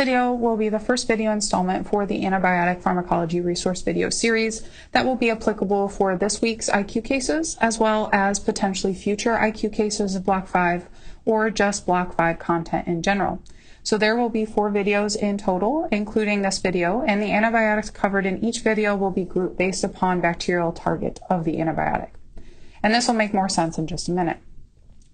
Video will be the first video installment for the antibiotic pharmacology resource video series that will be applicable for this week's IQ cases, as well as potentially future IQ cases of Block 5 or just Block 5 content in general. So there will be 4 videos in total, including this video, and the antibiotics covered in each video will be grouped based upon bacterial target of the antibiotic. And this will make more sense in just a minute.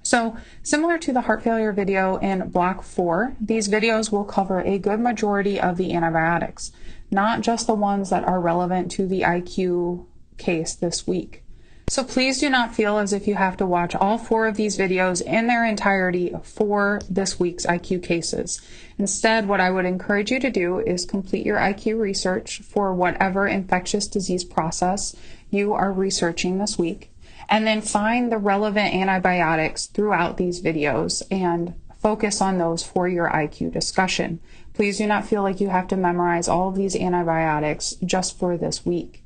So, similar to the heart failure video in Block 4, these videos will cover a good majority of the antibiotics, not just the ones that are relevant to the IQ case this week. So please do not feel as if you have to watch all 4 of these videos in their entirety for this week's IQ cases. Instead, what I would encourage you to do is complete your IQ research for whatever infectious disease process you are researching this week, and then find the relevant antibiotics throughout these videos and focus on those for your IQ discussion. Please do not feel like you have to memorize all of these antibiotics just for this week.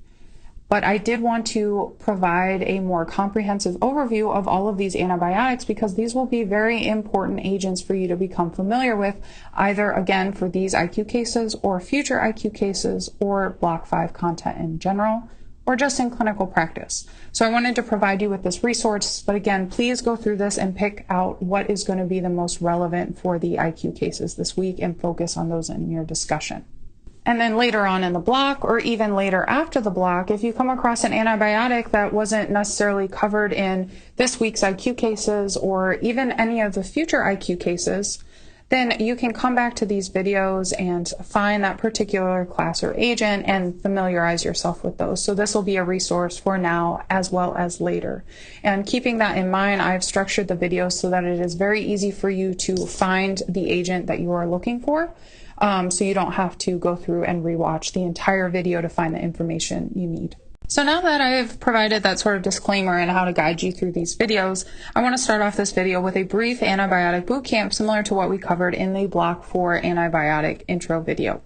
But I did want to provide a more comprehensive overview of all of these antibiotics because these will be very important agents for you to become familiar with, either again for these IQ cases or future IQ cases or Block 5 content in general, or just in clinical practice. So I wanted to provide you with this resource, but again, please go through this and pick out what is going to be the most relevant for the IQ cases this week and focus on those in your discussion. And then later on in the block, or even later after the block, if you come across an antibiotic that wasn't necessarily covered in this week's IQ cases or even any of the future IQ cases, then you can come back to these videos and find that particular class or agent and familiarize yourself with those. So this will be a resource for now as well as later. And keeping that in mind, I've structured the videos so that it is very easy for you to find the agent that you are looking for. So you don't have to go through and rewatch the entire video to find the information you need. So now that I have provided that sort of disclaimer and how to guide you through these videos, I want to start off this video with a brief antibiotic bootcamp similar to what we covered in the Block 4 antibiotic intro video.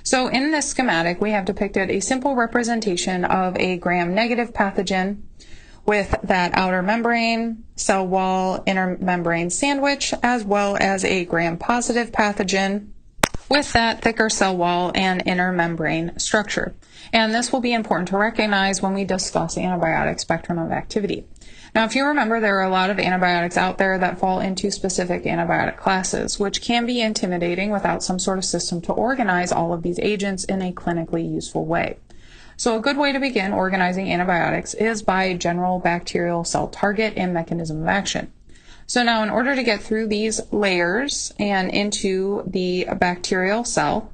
So in this schematic, we have depicted a simple representation of a gram-negative pathogen with that outer membrane, cell wall, inner membrane sandwich, as well as a gram-positive pathogen with that thicker cell wall and inner membrane structure. And this will be important to recognize when we discuss antibiotic spectrum of activity. Now, if you remember, there are a lot of antibiotics out there that fall into specific antibiotic classes, which can be intimidating without some sort of system to organize all of these agents in a clinically useful way. So a good way to begin organizing antibiotics is by general bacterial cell target and mechanism of action. So now in order to get through these layers and into the bacterial cell,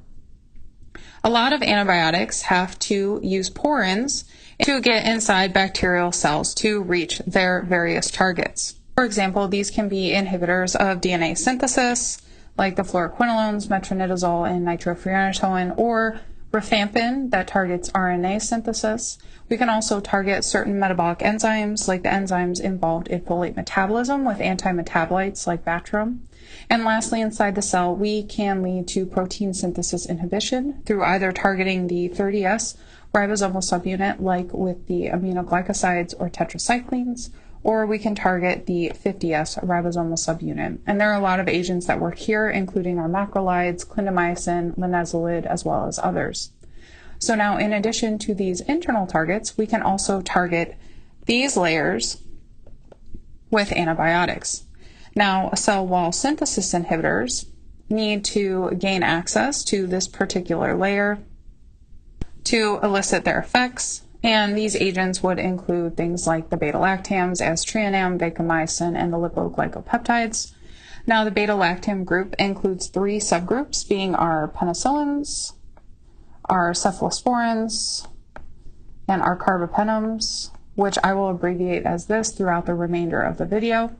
a lot of antibiotics have to use porins to get inside bacterial cells to reach their various targets. For example, these can be inhibitors of DNA synthesis, like the fluoroquinolones, metronidazole, and nitrofurantoin, or rifampin that targets RNA synthesis. We can also target certain metabolic enzymes, like the enzymes involved in folate metabolism with antimetabolites like Bactrim. And lastly, inside the cell, we can lead to protein synthesis inhibition through either targeting the 30S ribosomal subunit, like with the aminoglycosides or tetracyclines, or we can target the 50S ribosomal subunit. And there are a lot of agents that work here, including our macrolides, clindamycin, linezolid, as well as others. So now, in addition to these internal targets, we can also target these layers with antibiotics. Now, cell wall synthesis inhibitors need to gain access to this particular layer to elicit their effects, and these agents would include things like the beta-lactams, aztreonam, vancomycin, and the lipoglycopeptides. Now, the beta-lactam group includes 3 subgroups, being our penicillins, our cephalosporins, and our carbapenems, which I will abbreviate as this throughout the remainder of the video.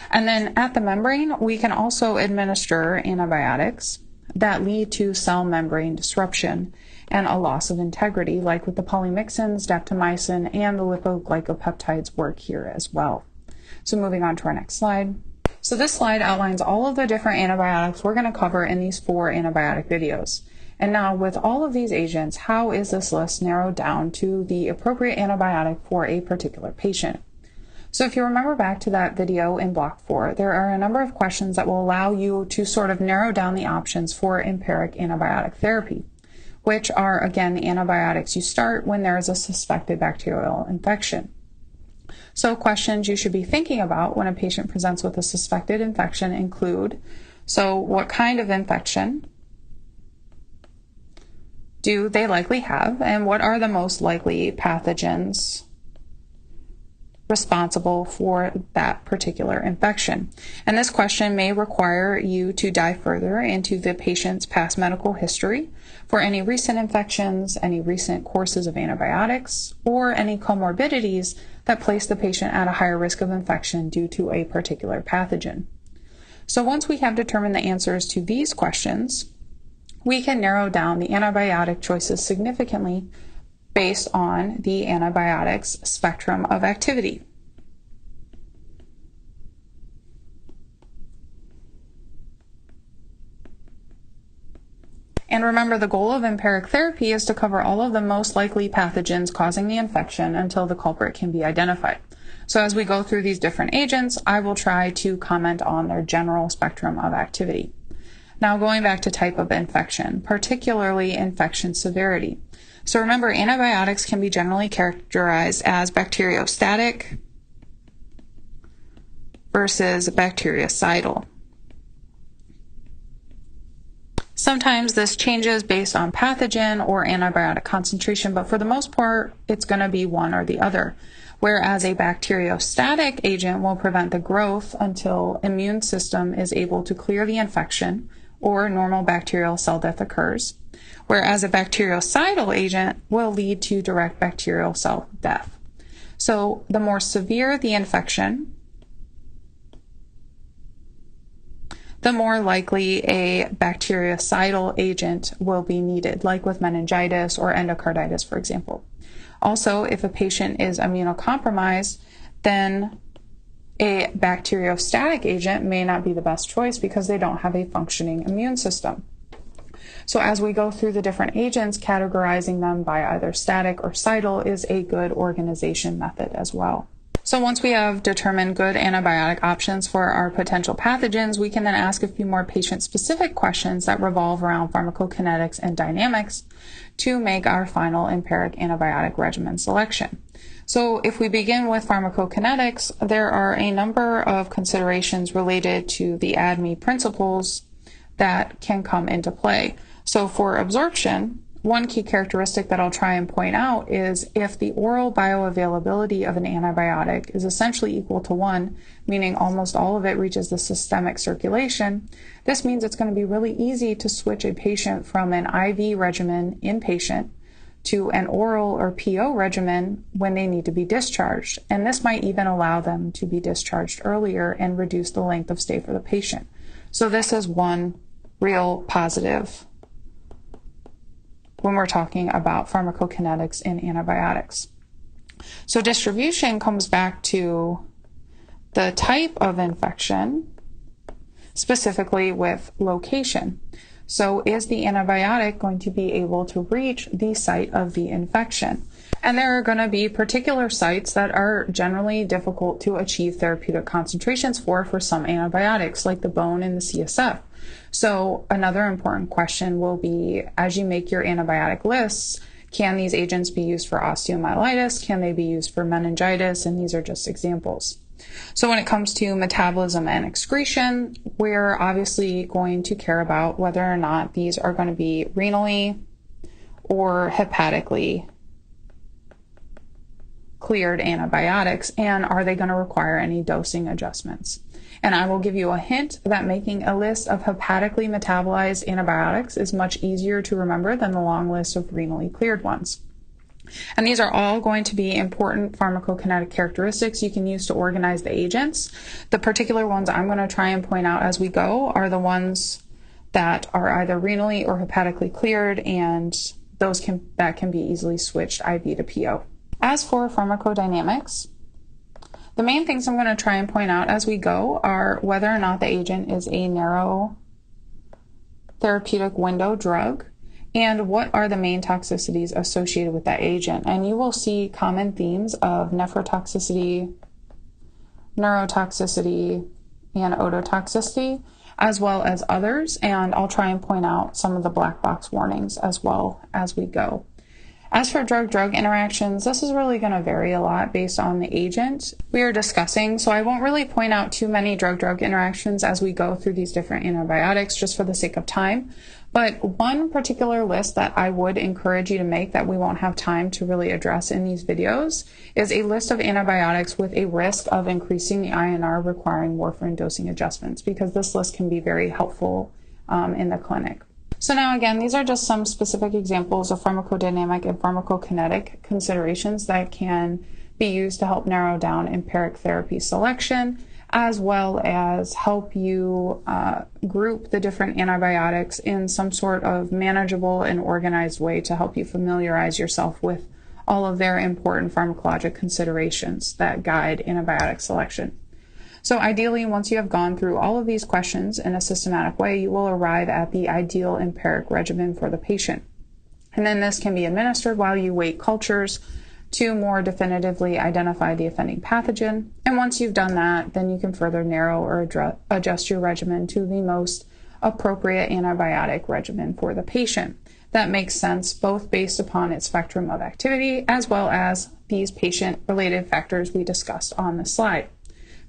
And then at the membrane, we can also administer antibiotics that lead to cell membrane disruption and a loss of integrity, like with the polymyxins, daptomycin, and the lipoglycopeptides work here as well. So moving on to our next slide. So this slide outlines all of the different antibiotics we're going to cover in these 4 antibiotic videos. And now with all of these agents, how is this list narrowed down to the appropriate antibiotic for a particular patient? So if you remember back to that video in Block 4, there are a number of questions that will allow you to sort of narrow down the options for empiric antibiotic therapy, which are, again, the antibiotics you start when there is a suspected bacterial infection. So questions you should be thinking about when a patient presents with a suspected infection include, so what kind of infection do they likely have, and what are the most likely pathogens responsible for that particular infection? And this question may require you to dive further into the patient's past medical history for any recent infections, any recent courses of antibiotics, or any comorbidities that place the patient at a higher risk of infection due to a particular pathogen. So once we have determined the answers to these questions, we can narrow down the antibiotic choices significantly based on the antibiotics spectrum of activity. And remember, the goal of empiric therapy is to cover all of the most likely pathogens causing the infection until the culprit can be identified. So as we go through these different agents, I will try to comment on their general spectrum of activity. Now, going back to type of infection, particularly infection severity. So remember, antibiotics can be generally characterized as bacteriostatic versus bactericidal. Sometimes this changes based on pathogen or antibiotic concentration, but for the most part, it's going to be one or the other. Whereas a bacteriostatic agent will prevent the growth until immune system is able to clear the infection or normal bacterial cell death occurs. Whereas a bactericidal agent will lead to direct bacterial cell death. So the more severe the infection, the more likely a bactericidal agent will be needed, like with meningitis or endocarditis, for example. Also, if a patient is immunocompromised, then a bacteriostatic agent may not be the best choice because they don't have a functioning immune system. So as we go through the different agents, categorizing them by either static or cidal is a good organization method as well. So once we have determined good antibiotic options for our potential pathogens, we can then ask a few more patient-specific questions that revolve around pharmacokinetics and dynamics to make our final empiric antibiotic regimen selection. So if we begin with pharmacokinetics, there are a number of considerations related to the ADME principles that can come into play. So for absorption, one key characteristic that I'll try and point out is if the oral bioavailability of an antibiotic is essentially equal to 1, meaning almost all of it reaches the systemic circulation, this means it's going to be really easy to switch a patient from an IV regimen inpatient to an oral or PO regimen when they need to be discharged. And this might even allow them to be discharged earlier and reduce the length of stay for the patient. So this is one real positive when we're talking about pharmacokinetics in antibiotics. So distribution comes back to the type of infection, specifically with location. So is the antibiotic going to be able to reach the site of the infection? And there are going to be particular sites that are generally difficult to achieve therapeutic concentrations for some antibiotics, like the bone and the CSF. So another important question will be, as you make your antibiotic lists, can these agents be used for osteomyelitis? Can they be used for meningitis? And these are just examples. So when it comes to metabolism and excretion, we're obviously going to care about whether or not these are going to be renally or hepatically cleared antibiotics, and are they going to require any dosing adjustments? And I will give you a hint that making a list of hepatically metabolized antibiotics is much easier to remember than the long list of renally cleared ones. And these are all going to be important pharmacokinetic characteristics you can use to organize the agents. The particular ones I'm going to try and point out as we go are the ones that are either renally or hepatically cleared, and those that can be easily switched IV to PO. As for pharmacodynamics, the main things I'm going to try and point out as we go are whether or not the agent is a narrow therapeutic window drug, and what are the main toxicities associated with that agent. And you will see common themes of nephrotoxicity, neurotoxicity, and ototoxicity, as well as others, and I'll try and point out some of the black box warnings as well as we go. As for drug-drug interactions, this is really going to vary a lot based on the agent we are discussing, so I won't really point out too many drug-drug interactions as we go through these different antibiotics just for the sake of time. But one particular list that I would encourage you to make that we won't have time to really address in these videos is a list of antibiotics with a risk of increasing the INR requiring warfarin dosing adjustments, because this list can be very helpful in the clinic. So now again, these are just some specific examples of pharmacodynamic and pharmacokinetic considerations that can be used to help narrow down empiric therapy selection, as well as help you group the different antibiotics in some sort of manageable and organized way to help you familiarize yourself with all of their important pharmacologic considerations that guide antibiotic selection. So ideally, once you have gone through all of these questions in a systematic way, you will arrive at the ideal empiric regimen for the patient. And then this can be administered while you wait cultures to more definitively identify the offending pathogen. And once you've done that, then you can further narrow or adjust your regimen to the most appropriate antibiotic regimen for the patient. That makes sense both based upon its spectrum of activity as well as these patient-related factors we discussed on the slide.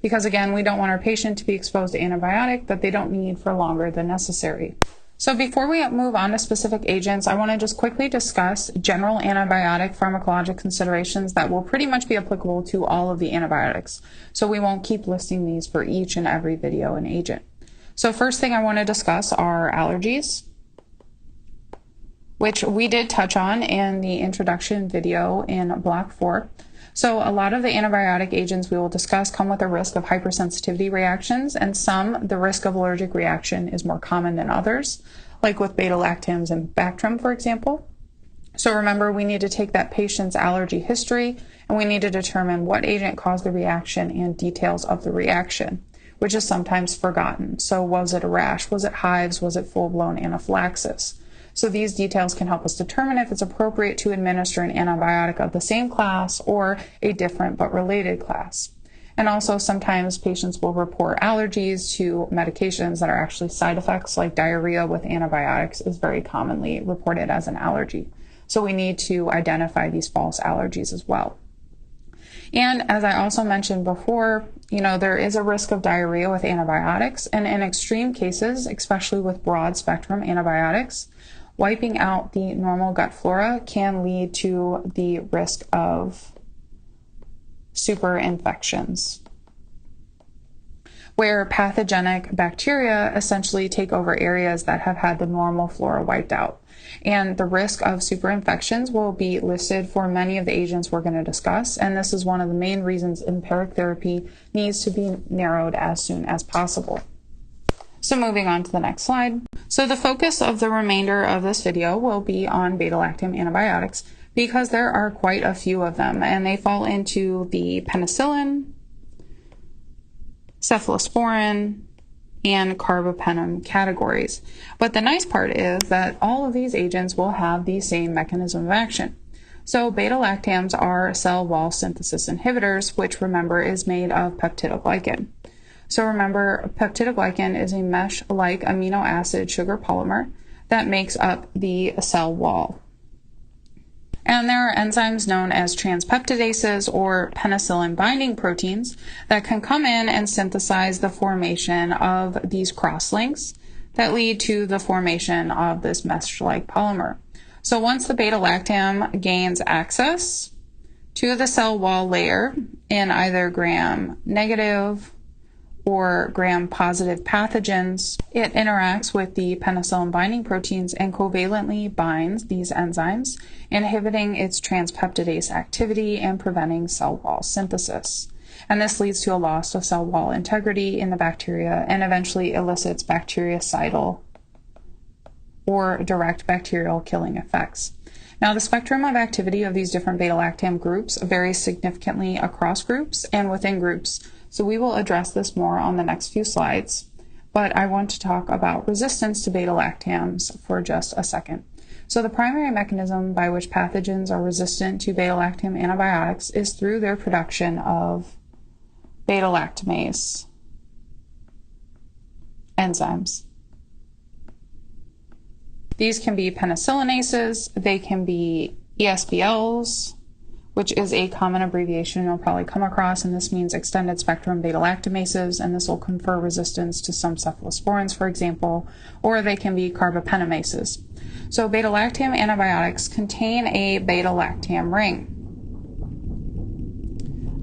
Because again, we don't want our patient to be exposed to antibiotic that they don't need for longer than necessary. So before we move on to specific agents, I want to just quickly discuss general antibiotic pharmacologic considerations that will pretty much be applicable to all of the antibiotics. So we won't keep listing these for each and every video and agent. So first thing I want to discuss are allergies, which we did touch on in the introduction video in Block 4. So a lot of the antibiotic agents we will discuss come with a risk of hypersensitivity reactions, and the risk of allergic reaction is more common than others, like with beta-lactams and Bactrim, for example. So remember, we need to take that patient's allergy history, and we need to determine what agent caused the reaction and details of the reaction, which is sometimes forgotten. So was it a rash? Was it hives? Was it full-blown anaphylaxis? So these details can help us determine if it's appropriate to administer an antibiotic of the same class or a different but related class. And also sometimes patients will report allergies to medications that are actually side effects, like diarrhea with antibiotics is very commonly reported as an allergy. So we need to identify these false allergies as well. And as I also mentioned before, there is a risk of diarrhea with antibiotics, and in extreme cases, especially with broad spectrum antibiotics, wiping out the normal gut flora can lead to the risk of super infections, where pathogenic bacteria essentially take over areas that have had the normal flora wiped out. And the risk of super infections will be listed for many of the agents we're going to discuss, and this is one of the main reasons empiric therapy needs to be narrowed as soon as possible. So moving on to the next slide. So the focus of the remainder of this video will be on beta-lactam antibiotics, because there are quite a few of them, and they fall into the penicillin, cephalosporin, and carbapenem categories. But the nice part is that all of these agents will have the same mechanism of action. So beta-lactams are cell wall synthesis inhibitors, which remember is made of peptidoglycan. So remember, peptidoglycan is a mesh-like amino acid sugar polymer that makes up the cell wall. And there are enzymes known as transpeptidases or penicillin binding proteins that can come in and synthesize the formation of these crosslinks that lead to the formation of this mesh-like polymer. So once the beta-lactam gains access to the cell wall layer in either gram-negative or gram-positive pathogens, it interacts with the penicillin binding proteins and covalently binds these enzymes, inhibiting its transpeptidase activity and preventing cell wall synthesis. And this leads to a loss of cell wall integrity in the bacteria and eventually elicits bactericidal or direct bacterial killing effects. Now, the spectrum of activity of these different beta-lactam groups varies significantly across groups and within groups. So we will address this more on the next few slides, but I want to talk about resistance to beta-lactams for just a second. So the primary mechanism by which pathogens are resistant to beta-lactam antibiotics is through their production of beta-lactamase enzymes. These can be penicillinases, they can be ESBLs, which is a common abbreviation you'll probably come across, and this means extended spectrum beta-lactamases, and this will confer resistance to some cephalosporins, for example, or they can be carbapenemases. So beta-lactam antibiotics contain a beta-lactam ring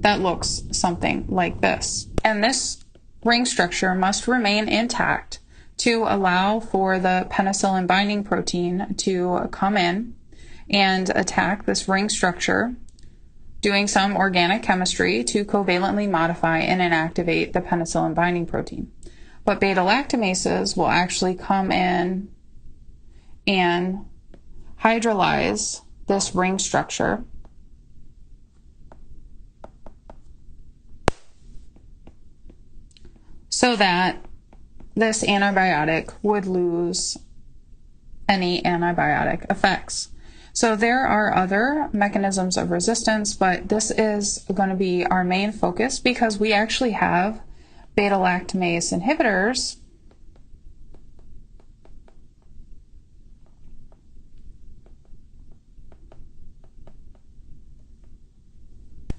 that looks something like this. And this ring structure must remain intact to allow for the penicillin binding protein to come in and attack this ring structure, doing some organic chemistry to covalently modify and inactivate the penicillin binding protein. But beta-lactamases will actually come in and hydrolyze this ring structure so that this antibiotic would lose any antibiotic effects. So there are other mechanisms of resistance, but this is going to be our main focus because we actually have beta-lactamase inhibitors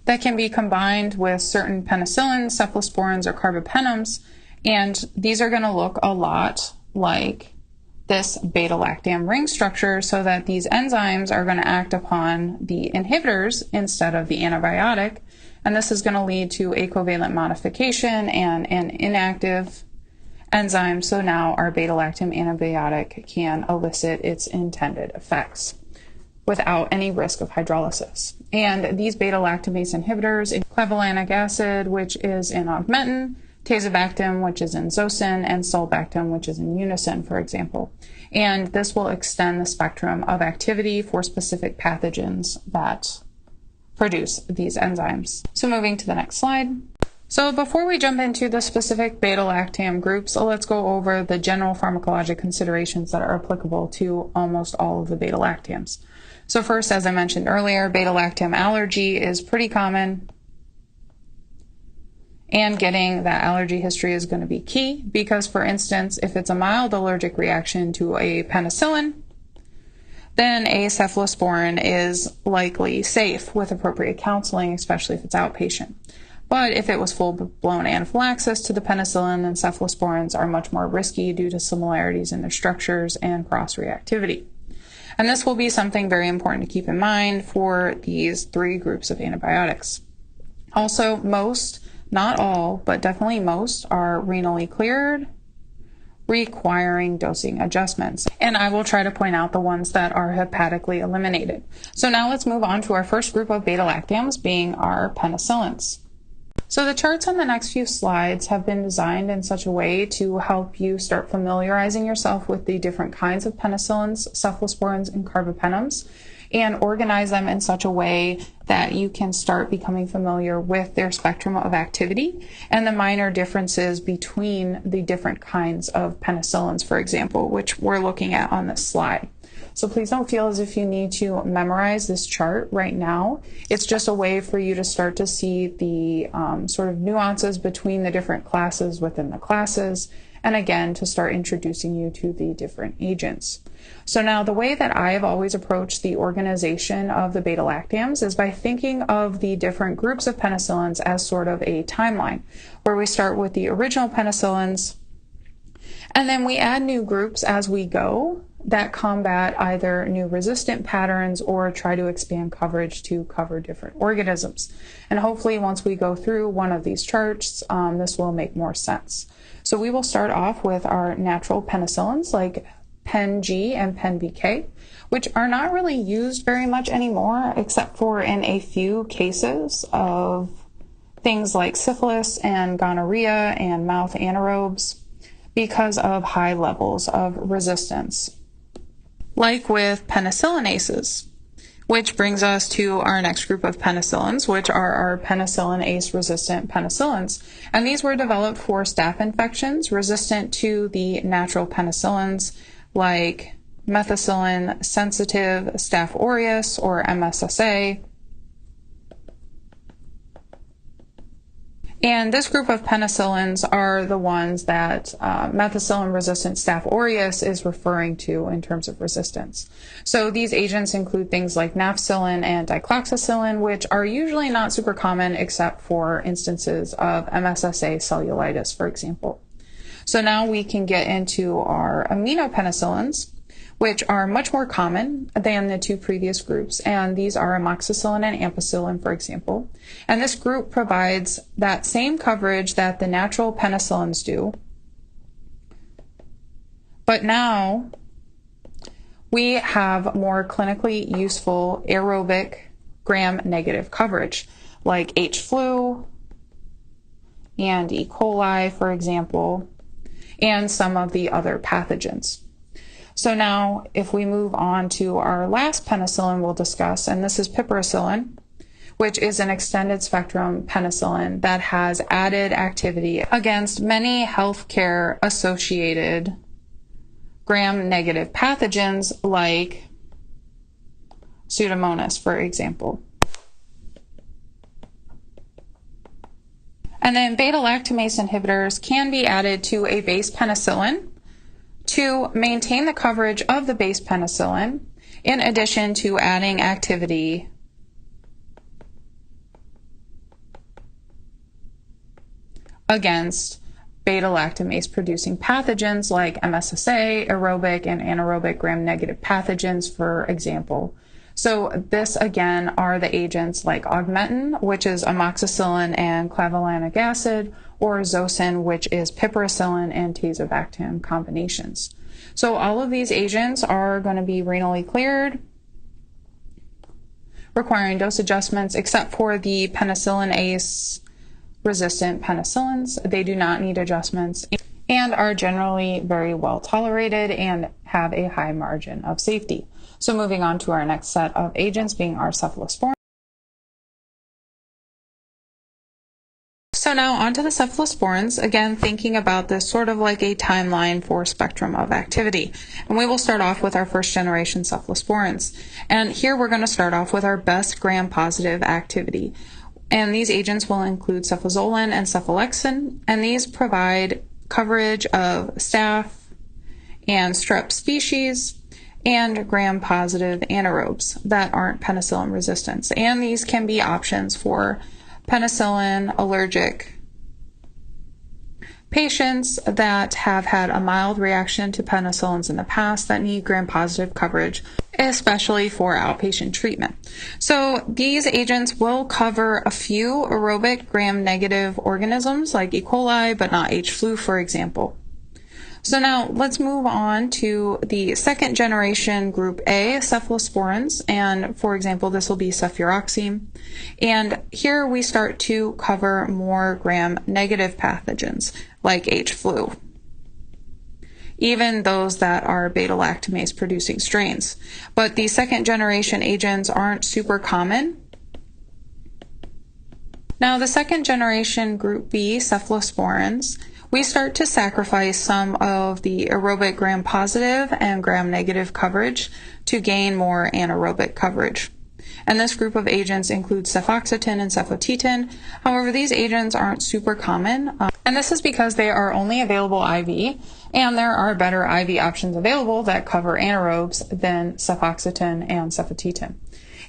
that can be combined with certain penicillins, cephalosporins, or carbapenems, and these are going to look a lot like this beta-lactam ring structure, so that these enzymes are going to act upon the inhibitors instead of the antibiotic, and this is going to lead to a covalent modification and an inactive enzyme, so now our beta-lactam antibiotic can elicit its intended effects without any risk of hydrolysis. And these beta-lactamase inhibitors include clavulanic acid, which is in augmentin, tazobactam, which is in zosyn, and sulbactam, which is in unison, for example. And this will extend the spectrum of activity for specific pathogens that produce these enzymes. So moving to the next slide. So before we jump into the specific beta-lactam groups, let's go over the general pharmacologic considerations that are applicable to almost all of the beta-lactams. So first, as I mentioned earlier, beta-lactam allergy is pretty common. And getting that allergy history is going to be key because, for instance, if it's a mild allergic reaction to a penicillin, then a cephalosporin is likely safe with appropriate counseling, especially if it's outpatient. But if it was full-blown anaphylaxis to the penicillin, then cephalosporins are much more risky due to similarities in their structures and cross-reactivity. And this will be something very important to keep in mind for these three groups of antibiotics. Also, most, not all, but definitely most, are renally cleared, requiring dosing adjustments. And I will try to point out the ones that are hepatically eliminated. So now let's move on to our first group of beta-lactams, being our penicillins. So the charts on the next few slides have been designed in such a way to help you start familiarizing yourself with the different kinds of penicillins, cephalosporins, and carbapenems, and organize them in such a way that you can start becoming familiar with their spectrum of activity and the minor differences between the different kinds of penicillins, for example, which we're looking at on this slide. So please don't feel as if you need to memorize this chart right now. It's just a way for you to start to see the sort of nuances between the different classes within the classes, and again, to start introducing you to the different agents. So now the way that I have always approached the organization of the beta-lactams is by thinking of the different groups of penicillins as sort of a timeline, where we start with the original penicillins, and then we add new groups as we go that combat either new resistant patterns or try to expand coverage to cover different organisms. And hopefully once we go through one of these charts, this will make more sense. So we will start off with our natural penicillins like Pen-G and Pen-BK, which are not really used very much anymore, except for in a few cases of things like syphilis and gonorrhea and mouth anaerobes because of high levels of resistance. Like with penicillinases, which brings us to our next group of penicillins, which are our penicillin ACE-resistant penicillins. And these were developed for staph infections resistant to the natural penicillins like methicillin-sensitive Staph aureus or MSSA. And this group of penicillins are the ones that methicillin-resistant Staph aureus is referring to in terms of resistance. So these agents include things like nafcillin and dicloxacillin, which are usually not super common except for instances of MSSA cellulitis, for example. So now we can get into our aminopenicillins, which are much more common than the two previous groups, and these are amoxicillin and ampicillin, for example. And this group provides that same coverage that the natural penicillins do, but now we have more clinically useful aerobic gram-negative coverage, like H. flu and E. coli, for example, and some of the other pathogens. So now, if we move on to our last penicillin we'll discuss, and this is piperacillin, which is an extended spectrum penicillin that has added activity against many healthcare associated gram-negative pathogens like Pseudomonas, for example. And then beta-lactamase inhibitors can be added to a base penicillin to maintain the coverage of the base penicillin, in addition to adding activity against beta-lactamase producing pathogens like MSSA, aerobic and anaerobic gram-negative pathogens, for example. So this again are the agents like augmentin, which is amoxicillin and clavulanic acid, or zosyn, which is piperacillin and tazobactam combinations. So all of these agents are going to be renally cleared, requiring dose adjustments, except for the penicillinase resistant penicillins. They do not need adjustments and are generally very well tolerated and have a high margin of safety. So moving on to our next set of agents being our cephalosporins. So now onto the cephalosporins, again thinking about this sort of like a timeline for spectrum of activity. And we will start off with our first generation cephalosporins. And here we're going to start off with our best gram-positive activity. And these agents will include cefazolin and cephalexin, and these provide coverage of staph and strep species and gram-positive anaerobes that aren't penicillin resistant. And these can be options for penicillin allergic patients that have had a mild reaction to penicillins in the past that need gram-positive coverage, especially for outpatient treatment. So these agents will cover a few aerobic gram-negative organisms like E. coli, but not H. flu, for example. So now let's move on to the second generation group A cephalosporins, and for example this will be cefuroxime, and here we start to cover more gram-negative pathogens like H. flu, even those that are beta-lactamase producing strains. But the second generation agents aren't super common. Now the second generation group B cephalosporins, we start to sacrifice some of the aerobic gram-positive and gram-negative coverage to gain more anaerobic coverage. And this group of agents includes cefoxitin and cefotetin. However, these agents aren't super common, and this is because they are only available IV, and there are better IV options available that cover anaerobes than cefoxitin and cefotetin.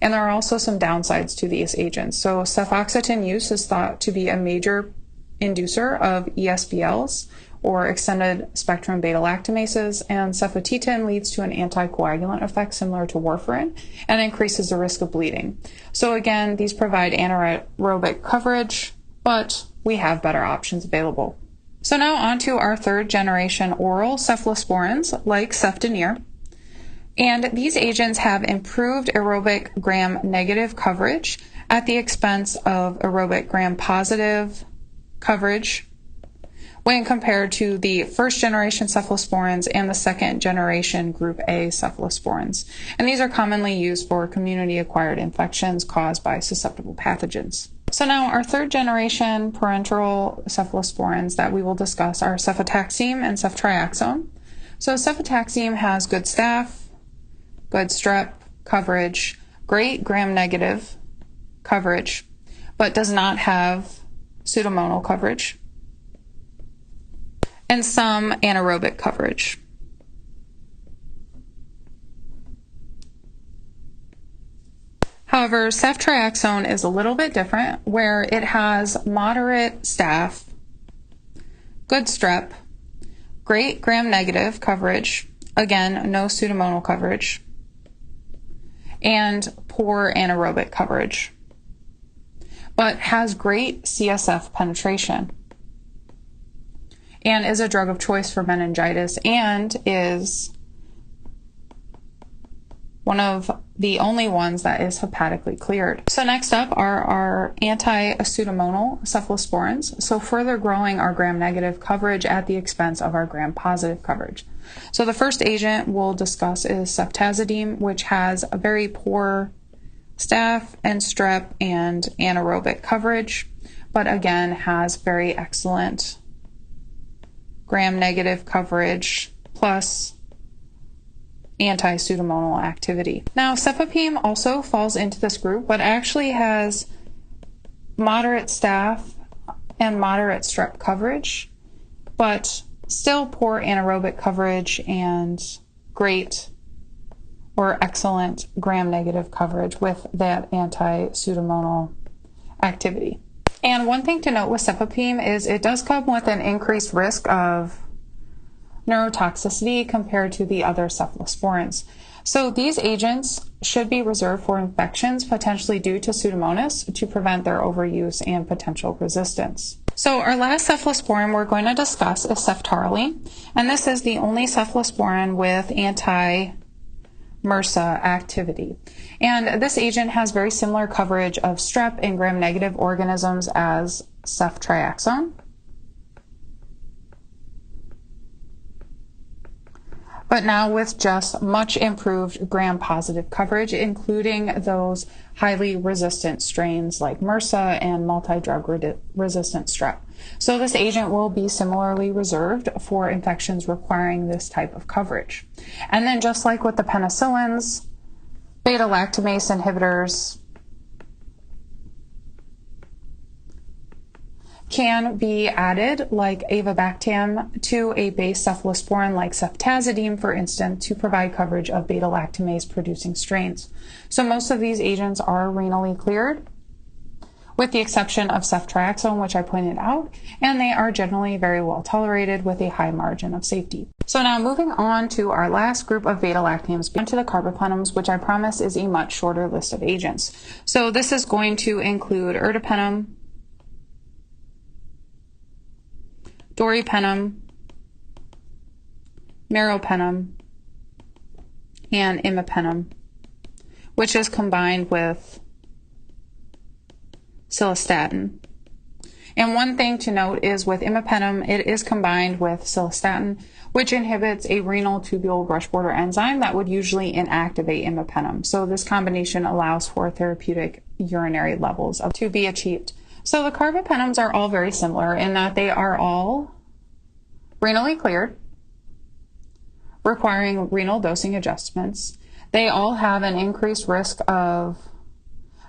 And there are also some downsides to these agents. So cefoxitin use is thought to be a major inducer of ESBLs, or extended spectrum beta-lactamases, and cefotetin leads to an anticoagulant effect similar to warfarin and increases the risk of bleeding. So again, these provide anaerobic coverage, but we have better options available. So now on to our third generation oral cephalosporins like cefdinir. And these agents have improved aerobic gram-negative coverage at the expense of aerobic gram-positive coverage when compared to the first generation cephalosporins and the second generation group A cephalosporins. And these are commonly used for community acquired infections caused by susceptible pathogens. So now our third generation parenteral cephalosporins that we will discuss are cefotaxime and ceftriaxone. So cefotaxime has good staph, good strep coverage, great gram-negative coverage, but does not have pseudomonal coverage, and some anaerobic coverage. However, ceftriaxone is a little bit different, where it has moderate staph, good strep, great gram-negative coverage, again, no pseudomonal coverage, and poor anaerobic coverage, but has great CSF penetration, and is a drug of choice for meningitis, and is one of the only ones that is hepatically cleared. So next up are our anti-pseudomonal cephalosporins, so further growing our gram-negative coverage at the expense of our gram-positive coverage. So the first agent we'll discuss is ceftazidime, which has a very poor staph and strep and anaerobic coverage, but again has very excellent gram-negative coverage plus anti-pseudomonal activity. Now, cefepime also falls into this group, but actually has moderate staph and moderate strep coverage, but still poor anaerobic coverage and great or excellent gram-negative coverage with that anti-pseudomonal activity. And one thing to note with cefepime is it does come with an increased risk of neurotoxicity compared to the other cephalosporins. So these agents should be reserved for infections potentially due to Pseudomonas to prevent their overuse and potential resistance. So our last cephalosporin we're going to discuss is ceftaroline, and this is the only cephalosporin with anti-MRSA activity. And this agent has very similar coverage of strep and gram-negative organisms as ceftriaxone, but now with just much improved gram-positive coverage, including those highly resistant strains like MRSA and multi-drug resistant strep. So this agent will be similarly reserved for infections requiring this type of coverage. And then just like with the penicillins, beta-lactamase inhibitors can be added, like avibactam, to a base cephalosporin like ceftazidime, for instance, to provide coverage of beta-lactamase producing strains. So most of these agents are renally cleared, with the exception of ceftriaxone, which I pointed out, and they are generally very well tolerated with a high margin of safety. So now moving on to our last group of beta-lactams, onto the carbapenems, which I promise is a much shorter list of agents. So this is going to include ertapenem, doripenem, meropenem, and imipenem, which is combined with cilastatin. And one thing to note is with imipenem, it is combined with cilastatin, which inhibits a renal tubule brush border enzyme that would usually inactivate imipenem. So this combination allows for therapeutic urinary levels to be achieved. So the carbapenems are all very similar in that they are all renally cleared, requiring renal dosing adjustments. They all have an increased risk of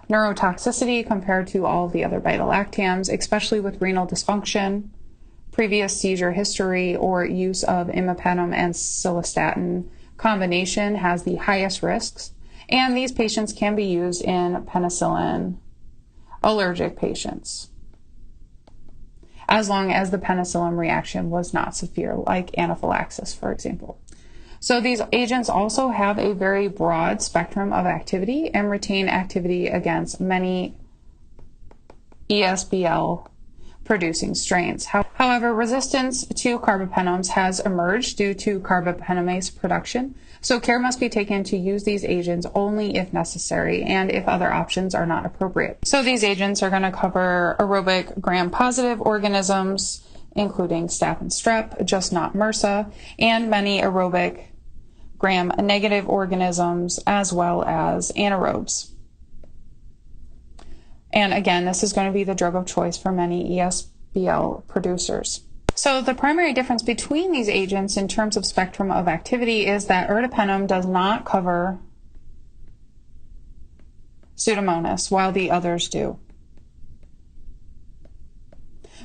neurotoxicity compared to all of the other beta-lactams, especially with renal dysfunction, previous seizure history, or use of imipenem and cilastatin combination has the highest risks. And these patients can be used in penicillin allergic patients, as long as the penicillin reaction was not severe, like anaphylaxis, for example. So these agents also have a very broad spectrum of activity and retain activity against many ESBL producing strains. However, resistance to carbapenems has emerged due to carbapenemase production, so care must be taken to use these agents only if necessary and if other options are not appropriate. So these agents are going to cover aerobic gram-positive organisms, including staph and strep, just not MRSA, and many aerobic gram-negative organisms, as well as anaerobes. And again, this is going to be the drug of choice for many ESBL producers. So the primary difference between these agents in terms of spectrum of activity is that ertapenem does not cover Pseudomonas, while the others do.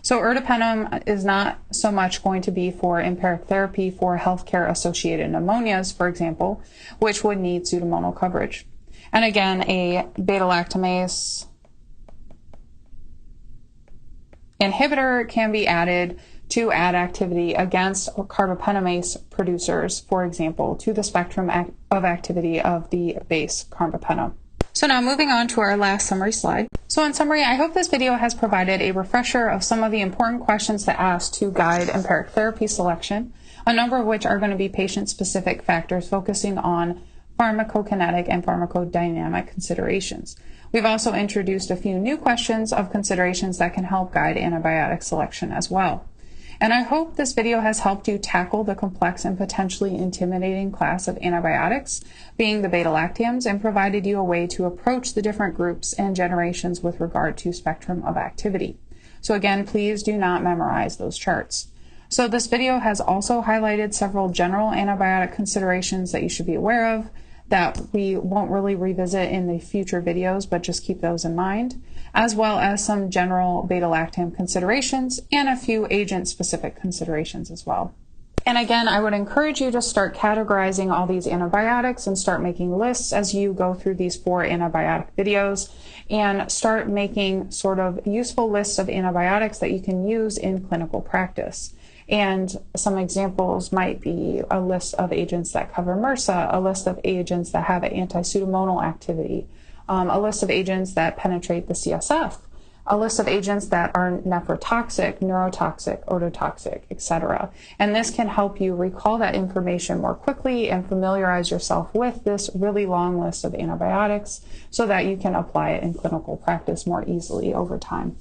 So ertapenem is not so much going to be for empiric therapy for healthcare-associated pneumonias, for example, which would need pseudomonal coverage. And again, a beta-lactamase inhibitor can be added to add activity against carbapenemase producers, for example, to the spectrum of activity of the base carbapenem. So now moving on to our last summary slide. So in summary, I hope this video has provided a refresher of some of the important questions to ask to guide empiric therapy selection, a number of which are going to be patient-specific factors focusing on pharmacokinetic and pharmacodynamic considerations. We've also introduced a few new questions of considerations that can help guide antibiotic selection as well. And I hope this video has helped you tackle the complex and potentially intimidating class of antibiotics, being the beta-lactams, and provided you a way to approach the different groups and generations with regard to spectrum of activity. So again, please do not memorize those charts. So this video has also highlighted several general antibiotic considerations that you should be aware of that we won't really revisit in the future videos, but just keep those in mind, as well as some general beta-lactam considerations and a few agent-specific considerations as well. And again, I would encourage you to start categorizing all these antibiotics and start making lists as you go through these 4 antibiotic videos, and start making sort of useful lists of antibiotics that you can use in clinical practice. And some examples might be a list of agents that cover MRSA, a list of agents that have anti-pseudomonal activity, a list of agents that penetrate the CSF, a list of agents that are nephrotoxic, neurotoxic, ototoxic, etc. And this can help you recall that information more quickly and familiarize yourself with this really long list of antibiotics so that you can apply it in clinical practice more easily over time.